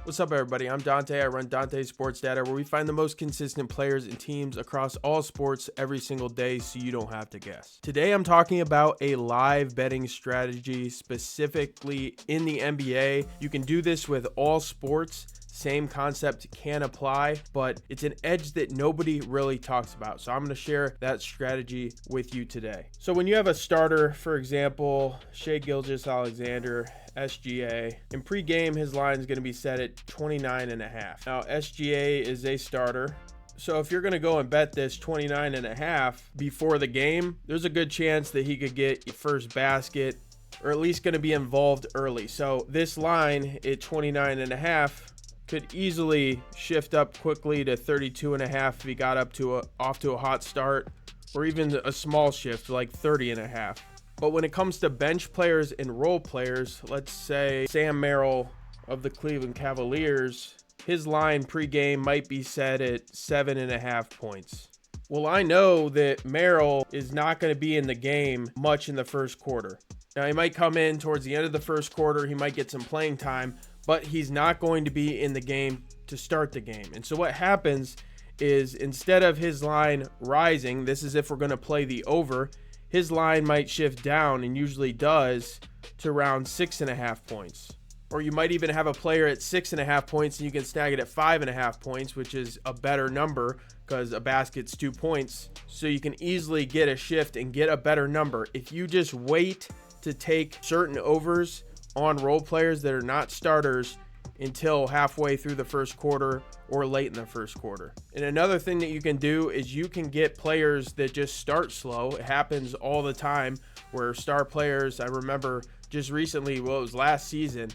What's up, everybody? I'm Dante. I run Dante Sports Data, where we find the most consistent players and teams across all sports every single day so you don't have to guess. Today, I'm talking about a live betting strategy specifically in the NBA. You can do this with all sports. Same concept can apply, but it's an edge that nobody really talks about. So I'm going to share that strategy with you today. So when you have a starter, for example, Shai Gilgeous-Alexander, SGA, in pregame, his line is going to be set at 29.5. Now, SGA is a starter. So if you're going to go and bet this 29.5 before the game, there's a good chance that he could get first basket, or at least going to be involved early. So this line at 29.5 could easily shift up quickly to 32.5 if he got off to a hot start, or even a small shift like 30.5. But when it comes to bench players and role players, let's say Sam Merrill of the Cleveland Cavaliers, his line pregame might be set at 7.5 points. Well, I know that Merrill is not going to be in the game much in the first quarter. Now, he might come in towards the end of the first quarter. He might get some playing time, but he's not going to be in the game to start the game. And so what happens is, instead of his line rising, this is if we're going to play the over, his line might shift down, and usually does, to around 6.5 points. Or you might even have a player at 6.5 points and you can snag it at 5.5 points, which is a better number because a basket's 2 points. So you can easily get a shift and get a better number. If you just wait to take certain overs on role players that are not starters until halfway through the first quarter or late in the first quarter. And another thing that you can do is you can get players that just start slow. It happens all the time where star players, I remember just recently, well, it was last season,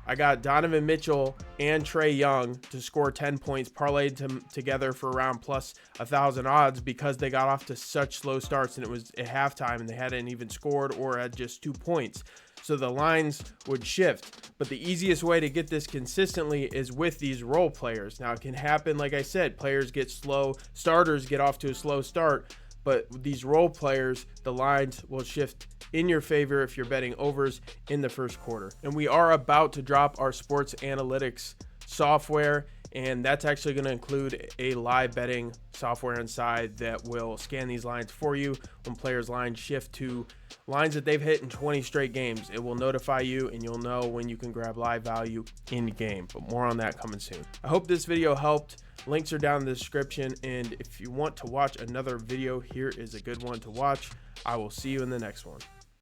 I got Donovan Mitchell and Trae Young to score 10 points, parlayed them together for around plus 1,000 odds because they got off to such slow starts, and it was at halftime and they hadn't even scored or had just 2 points. So the lines would shift. But the easiest way to get this consistently is with these role players. Now, it can happen, like I said, players get slow, starters get off to a slow start, but these role players, the lines will shift in your favor if you're betting overs in the first quarter. And we are about to drop our sports analytics software, and that's actually going to include a live betting software inside that will scan these lines for you. When players' lines shift to lines that they've hit in 20 straight games, it will notify you and you'll know when you can grab live value in game. But more on that coming soon. I hope this video helped. Links are down in the description, and if you want to watch another video, here is a good one to watch. I will see you in the next one.